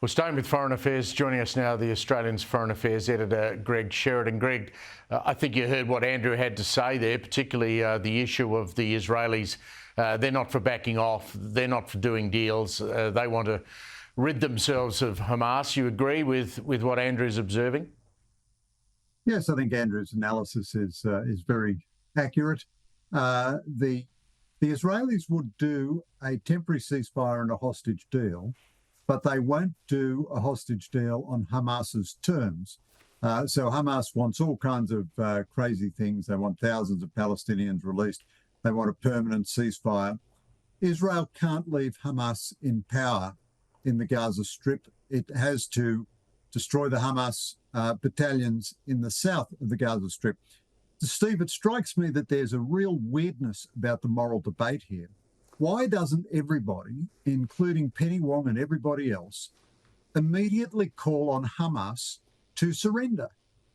Well, staying with Foreign Affairs, joining us now, the Australian's Foreign Affairs editor, Greg Sheridan. Greg, I think you heard what Andrew had to say there, particularly the issue of the Israelis. They're not for backing off. They're not for doing deals. They want to rid themselves of Hamas. You agree with what Andrew's observing? Yes, I think Andrew's analysis is very accurate. The Israelis would do a temporary ceasefire and a hostage deal, but they won't do a hostage deal on Hamas's terms. So Hamas wants all kinds of crazy things. They want thousands of Palestinians released. They want a permanent ceasefire. Israel can't leave Hamas in power in the Gaza Strip. It has to destroy the Hamas battalions in the south of the Gaza Strip. Steve, it strikes me that there's a real weirdness about the moral debate here. Why doesn't everybody, including Penny Wong and everybody else, immediately call on Hamas to surrender?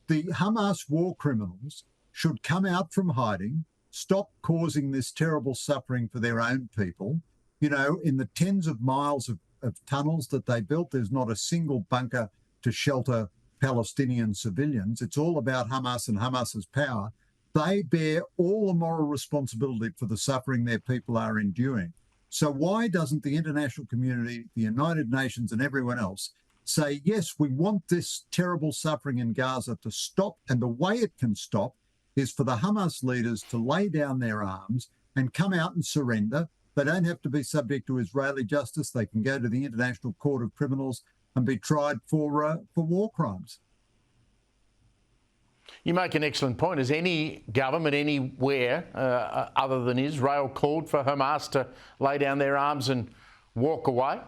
The Hamas war criminals should come out from hiding, stop causing this terrible suffering for their own people. You know, in the tens of miles of tunnels that they built, there's not a single bunker to shelter Palestinian civilians. It's all about Hamas and Hamas's power. They bear all the moral responsibility for the suffering their people are enduring. So why doesn't the international community, the United Nations and everyone else say, yes, we want this terrible suffering in Gaza to stop, and the way it can stop is for the Hamas leaders to lay down their arms and come out and surrender. They don't have to be subject to Israeli justice. They can go to the International Court of Criminals and be tried for war crimes. You make an excellent point. Has any government anywhere other than Israel called for Hamas to lay down their arms and walk away?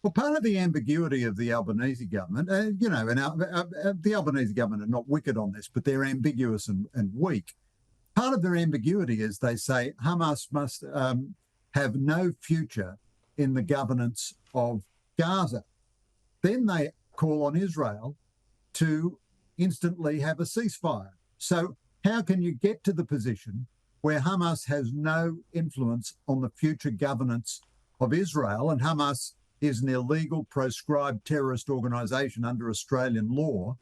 Well, part of the ambiguity of the Albanese government, the Albanese government are not wicked on this, but they're ambiguous and weak. Part of their ambiguity is they say Hamas must have no future in the governance of Gaza. Then they call on Israel to instantly have a ceasefire. So how can you get to the position where Hamas has no influence on the future governance of Israel, and Hamas is an illegal proscribed terrorist organisation under Australian law?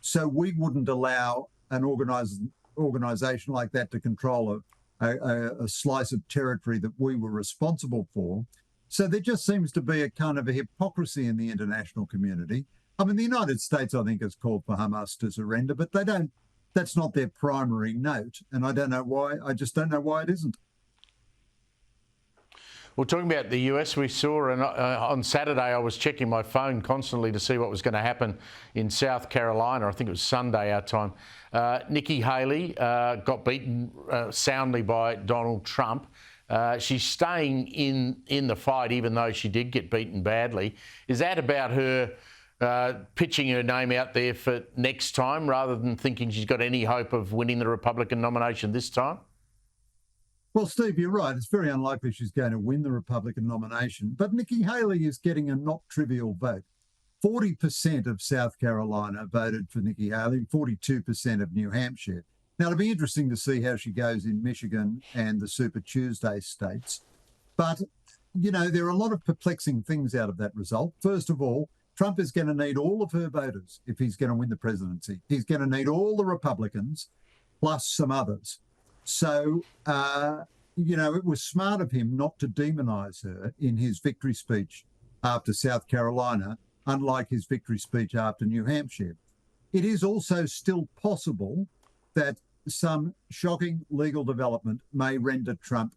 So we wouldn't allow an organisation like that to control a slice of territory that we were responsible for. So there just seems to be a kind of a hypocrisy in the international community. I mean, the United States, I think, has called for Hamas to surrender, but they don't. That's not their primary note, and I don't know why. I just don't know why it isn't. Well, talking about the US, we saw on Saturday, I was checking my phone constantly to see what was going to happen in South Carolina. I think it was Sunday our time. Nikki Haley got beaten soundly by Donald Trump. She's staying in the fight, even though she did get beaten badly. Is that about her pitching her name out there for next time, rather than thinking she's got any hope of winning the Republican nomination this time? Well, Steve, you're right. It's very unlikely she's going to win the Republican nomination. But Nikki Haley is getting a not trivial vote. 40% of South Carolina voted for Nikki Haley, 42% of New Hampshire. Now, it'll be interesting to see how she goes in Michigan and the Super Tuesday states. But, you know, there are a lot of perplexing things out of that result. First of all, Trump is going to need all of her voters if he's going to win the presidency. He's going to need all the Republicans plus some others. So, it was smart of him not to demonise her in his victory speech after South Carolina, unlike his victory speech after New Hampshire. It is also still possible that some shocking legal development may render Trump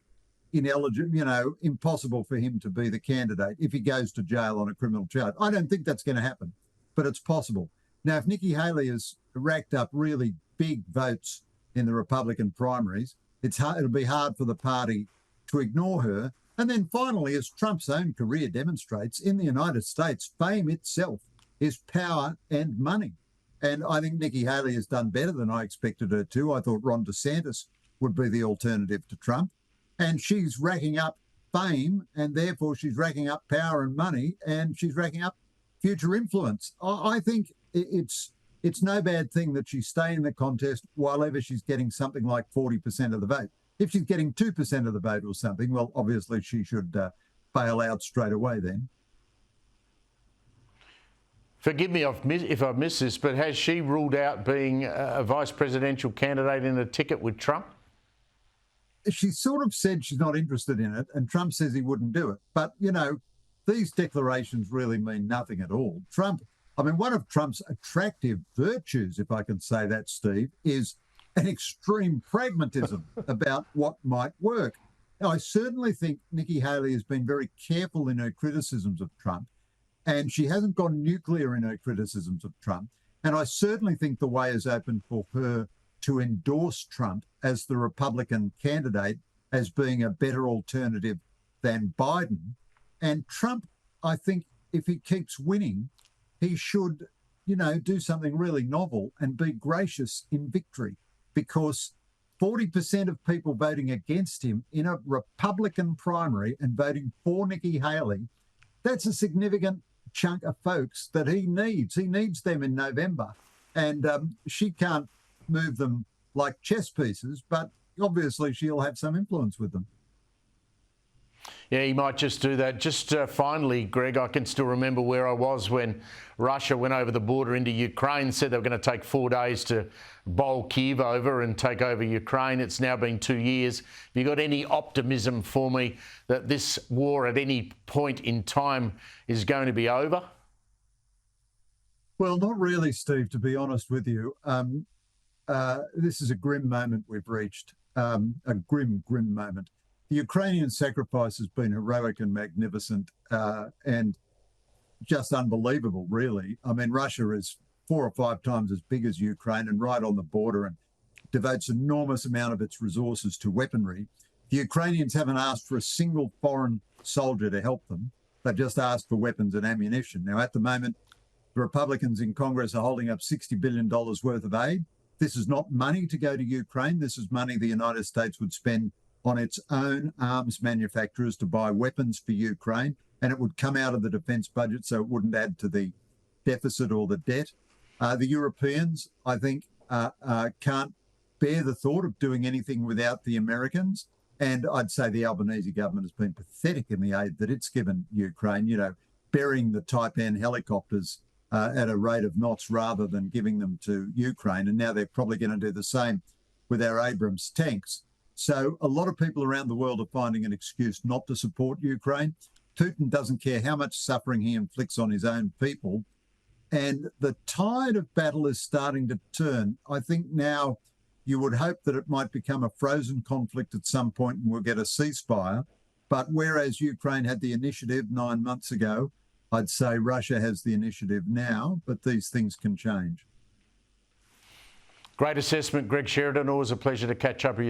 ineligible, impossible for him to be the candidate if he goes to jail on a criminal charge. I don't think that's going to happen, but it's possible. Now, if Nikki Haley has racked up really big votes in the Republican primaries, it'll be hard for the party to ignore her. And then finally, as Trump's own career demonstrates, in the United States, fame itself is power and money. And I think Nikki Haley has done better than I expected her to. I thought Ron DeSantis would be the alternative to Trump. And she's racking up fame, and therefore she's racking up power and money, and she's racking up future influence. I think it's no bad thing that she's staying in the contest while ever she's getting something like 40% of the vote. If she's getting 2% of the vote or something, well, obviously she should bail out straight away then. Forgive me if I've missed this, but has she ruled out being a vice presidential candidate in a ticket with Trump? She sort of said she's not interested in it, and Trump says he wouldn't do it. But, you know, these declarations really mean nothing at all. One of Trump's attractive virtues, if I can say that, Steve, is an extreme pragmatism about what might work. Now, I certainly think Nikki Haley has been very careful in her criticisms of Trump, and she hasn't gone nuclear in her criticisms of Trump. And I certainly think the way is open for her to endorse Trump as the Republican candidate as being a better alternative than Biden. And Trump, I think, if he keeps winning, he should, do something really novel and be gracious in victory, because 40% of people voting against him in a Republican primary and voting for Nikki Haley, that's a significant chunk of folks that he needs. He needs them in November. And she can't move them like chess pieces, but obviously she'll have some influence with them. Yeah, he might just do that. Just finally, Greg, I can still remember where I was when Russia went over the border into Ukraine, said they were going to take 4 days to bowl Kyiv over and take over Ukraine. It's now been 2 years. Have you got any optimism for me that this war at any point in time is going to be over? Well, not really, Steve, to be honest with you. This is a grim moment we've reached, a grim moment. The Ukrainian sacrifice has been heroic and magnificent and just unbelievable, really. I mean, Russia is 4 or 5 times as big as Ukraine and right on the border and devotes an enormous amount of its resources to weaponry. The Ukrainians haven't asked for a single foreign soldier to help them. They've just asked for weapons and ammunition. Now, at the moment, the Republicans in Congress are holding up $60 billion worth of aid. This is not money to go to Ukraine. This is money the United States would spend on its own arms manufacturers to buy weapons for Ukraine, and it would come out of the defence budget, so it wouldn't add to the deficit or the debt. The Europeans, I think, can't bear the thought of doing anything without the Americans, and I'd say the Albanese government has been pathetic in the aid that it's given Ukraine, burying the Type N helicopters at a rate of knots rather than giving them to Ukraine, and now they're probably going to do the same with our Abrams tanks. So a lot of people around the world are finding an excuse not to support Ukraine. Putin doesn't care how much suffering he inflicts on his own people. And the tide of battle is starting to turn. I think now you would hope that it might become a frozen conflict at some point and we'll get a ceasefire. But whereas Ukraine had the initiative 9 months ago, I'd say Russia has the initiative now, but these things can change. Great assessment, Greg Sheridan. Always a pleasure to catch up with you.